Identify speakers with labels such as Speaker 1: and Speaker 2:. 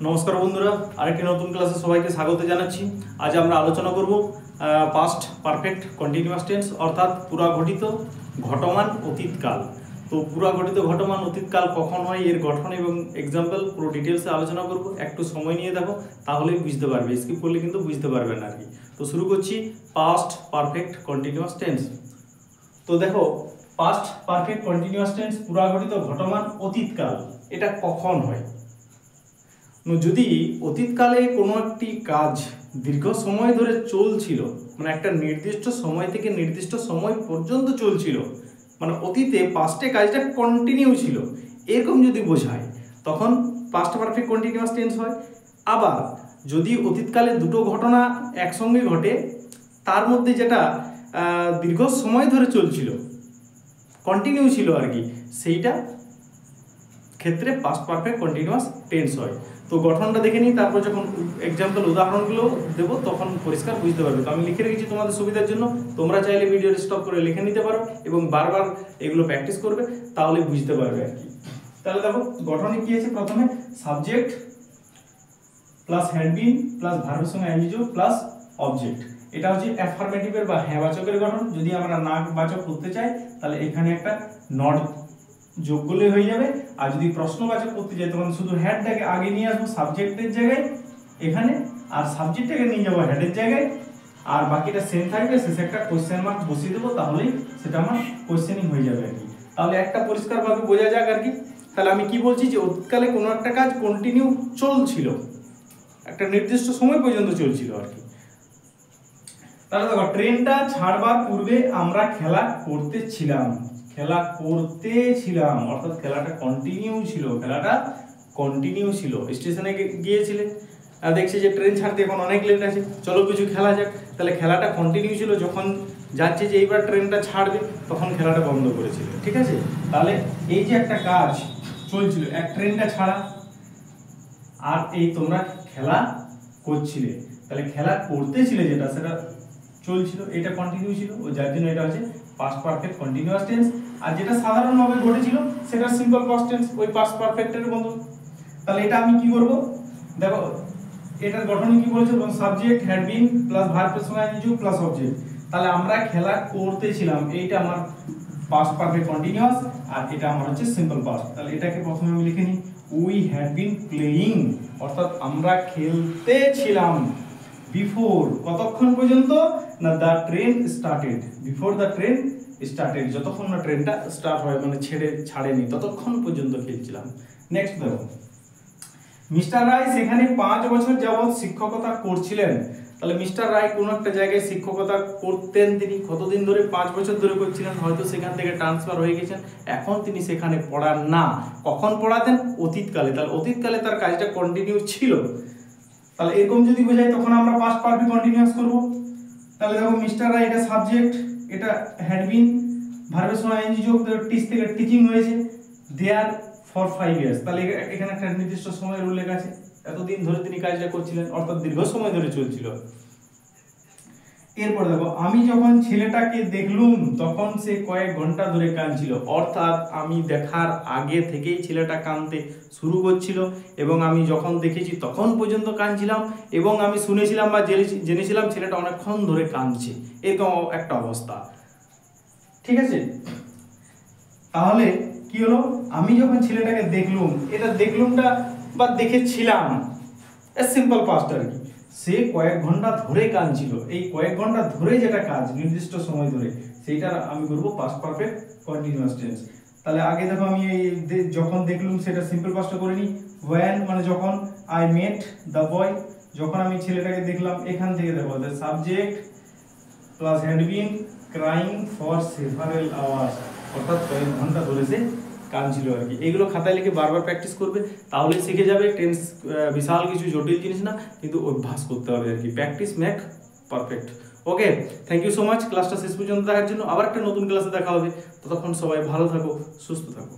Speaker 1: নমস্কার বন্ধুরা, আরেকটি নতুন ক্লাসে সবাইকে স্বাগত জানাচ্ছি। আজ আমরা আলোচনা করব পাস্ট পারফেক্ট কন্টিনিউয়াস টেন্স অর্থাৎ পুরাঘটিত ঘটমান অতীতকাল। তো পুরাঘটিত ঘটমান অতীতকাল কখন হয়, এর গঠন এবং এক্সাম্পল পুরো ডিটেলসে আলোচনা করব। একটু সময় নিয়ে দেখো, তাহলেই বুঝতে পারবে, স্কিপ করলে কিন্তু বুঝতে পারবে না আর কি। তো শুরু করছি পাস্ট পারফেক্ট কন্টিনিউয়াস টেন্স। তো দেখো, পাস্ট পারফেক্ট কন্টিনিউয়াস টেন্স পুরাঘটিত ঘটমান অতীতকাল, এটা কখন হয়? যদি অতীতকালে কোনো একটি কাজ দীর্ঘ সময় ধরে চলছিল, মানে একটা নির্দিষ্ট সময় থেকে নির্দিষ্ট সময় পর্যন্ত চলছিল, মানে অতীতে পাস্টে কাজটা কন্টিনিউ ছিল, এরকম যদি বোঝায় তখন পাস্ট পারফেক্ট কন্টিনিউয়াস টেন্স হয়। আবার যদি অতীতকালে দুটো ঘটনা একসঙ্গে ঘটে, তার মধ্যে যেটা দীর্ঘ সময় ধরে চলছিল, কন্টিনিউ ছিল আর কি, সেইটা ক্ষেত্রে পাস্ট পারফেক্ট কন্টিনিউয়াস টেন্স হয়। তো গঠনটা দেখে নিই, তারপর যখন এক্সাম্পল উদাহরণগুলো দেবো তখন পরিষ্কার বুঝতে পারবে। তো আমি লিখে রেখেছি তোমাদের সুবিধার জন্য, তোমরা চাইলে ভিডিও স্টপ করে লিখে নিতে পারো এবং বারবার এগুলো প্র্যাকটিস করবে, তাহলে বুঝতে পারবে আর কি। তাহলে দেখো গঠনে কি আছে, প্রথমে subject plus had been plus ভার্বের সঙ্গে আইএনজি প্লাস অবজেক্ট। এটা হচ্ছে অ্যাফার্মেটিভের বা হ্যাঁ বাচকের গঠন। যদি আমরা না বাচক করতে চাই তাহলে এখানে একটা নট যোগ করলে হয়ে যাবে। আর যদি প্রশ্নবাচক করতে চাই তখন শুধু হ্যাডটাকে আগে নিয়ে আসবো সাবজেক্টের জায়গায় এখানে, আর সাবজেক্টটাকে নিয়ে যাবো হ্যাডের জায়গায়, আর বাকিটা সেম থাকবে, শেষে একটা কোশ্চেন মার্ক বসিয়ে দেবো, তাহলেই সেটা আমার কোশ্চেনিং হয়ে যাবে আর কি। তাহলে একটা পরিষ্কারভাবে বোঝা যাক আর কি। তাহলে আমি কি বলছি, যে অতীতকালে কোনো একটা কাজ কন্টিনিউ চলছিল, একটা নির্দিষ্ট সময় পর্যন্ত চলছিল আর কি। তাহলে দেখো, ট্রেনটা ছাড়বার পূর্বে আমরা খেলা করতেছিলাম, অর্থাৎ খেলাটা কন্টিনিউ ছিল। স্টেশনে গিয়েছিলে, দেখছি যে ট্রেন ছাড়তে এখন অনেক লেট আছে, চলো কিছু খেলা যাক। তাহলে খেলাটা কন্টিনিউ ছিল, যখন যাচ্ছে যে এইবার ট্রেনটা ছাড়বে তখন খেলাটা বন্ধ করেছিল, ঠিক আছে। তাহলে এই যে একটা কাজ চলছিল, এক ট্রেনটা ছাড়া, আর এই তোমরা খেলা করছিলে, তাহলে খেলা করতেছিলে যেটা সেটা চলছিল, এটা কন্টিনিউ ছিল, ও যার জন্য এটা হচ্ছে পাস্ট পারফেক্ট কন্টিনিউয়াস টেন্স। আর যেটা সাধারণভাবে ঘটেছিল সেটা সিম্পল পাস্ট টেন্স, ওই পাস্ট পারফেক্টের মতো। তাহলে এটা আমি কি করব, দেখো এটার গঠন কি বলেছে, সাবজেক্ট হ্যাড বিন প্লাস ভার্বের সঙ্গে আইএনজি প্লাস অবজেক্ট। তাহলে আমরা খেলা করতেছিলাম, এইটা আমার পাস্ট পারফেক্ট কন্টিনিউয়াস, আর এটা আমার হচ্ছে সিম্পল পাস্ট। তাহলে এটাকে প্রথমে আমি লিখে নিই, উই হ্যাড বিন প্লেইং, অর্থাৎ আমরা খেলতেছিলাম। বিফোর কতক্ষণ পর্যন্ত না, the train started, before the train started, যতক্ষণ না ট্রেনটা স্টার্ট হয়, মানে ছাড়েনি ততক্ষণ পর্যন্ত খেলছিলাম। নেক্সট দেখো, মিস্টার রায় সেখানে 5 বছর যাবৎ শিক্ষকতা করছিলেন। তাহলে মিস্টার রায় কোনো একটা জায়গায় শিক্ষকতা করতেন, তিনি কতদিন ধরে, 5 বছর ধরে করছিলেন, হয়তো সেখান থেকে ট্রান্সফার হয়ে গেছেন, এখন তিনি সেখানে পড়ান না। কখন পড়াতেন? অতীতকালে। তাহলে অতীতকালে তার কাজটা কন্টিনিউ ছিল। তাহলে এরকম যদি বোঝাই তখন আমরা পাস্ট পারফেক্ট কন্টিনিউয়াস করব। তাহলে দেখো, মিস্টার রায় এটা সাবজেক্ট, এটা হ্যাড বিন, ভার্বের সঙ্গে আইএনজি যোগ, টিচ থেকে টিচিং হয়েছে, দেয়ার ফর 5 ইয়ার্স। তাহলে এখানে একটা নির্দিষ্ট সময়ের উল্লেখ আছে, এতদিন ধরে তিনি কাজটা করছিলেন, অর্থাৎ দীর্ঘ সময় ধরে চলছিল। এরপর দেখো, আমি যখন ছেলেটাকে দেখলুম তখন সে কয়েক ঘন্টা ধরে কাঁদছিল, অর্থাৎ আমি দেখার আগে থেকেই ছেলেটা কাঁদতে শুরু করছিল, এবং আমি যখন দেখেছি তখন পর্যন্ত কাঁদছিলাম, এবং আমি শুনেছিলাম বা জেনেছিলাম ছেলেটা অনেকক্ষণ ধরে কাঁদছে, এরকম একটা অবস্থা, ঠিক আছে। তাহলে কি হলো, আমি যখন ছেলেটাকে দেখলুম, এটা দেখলুমটা বা দেখেছিলাম সিম্পল পাস্ট আর কি, সে কয়েক ঘন্টা ধরে কাঁদছিল, এই কয়েক ঘন্টা ধরে যেটা কাজ নির্দিষ্ট সময় ধরে, সেইটা আমি করব পাস্ট পারফেক্ট কন্টিনিউয়াস টেন্স। তাহলে আগে দেখো, আমি এই যখন দেখলুম সেটা সিম্পল পাস্টে করে নিই, when মানে যখন, আই মেট দ্য বয় যখন আমি ছেলেটাকে দেখলাম, এখান থেকে দেখো the subject plus had been crying for several hours, অর্থাৎ কয়েক ঘন্টা ধরে সে কাঁদছিল আর কি। এগুলো খাতায় লিখে বারবার প্র্যাকটিস করবে, তাহলে শিখে যাবে। টেন্স বিশাল কিছু জটিল জিনিস না, কিন্তু অভ্যাস করতে হবে আর কি। Practice make perfect. Okay, thank you so much ক্লাসটা শেষ পর্যন্ত দেখার জন্য। আবার একটা নতুন ক্লাসে দেখা হবে, ততক্ষণ সবাই ভালো থাকো, সুস্থ থাকো।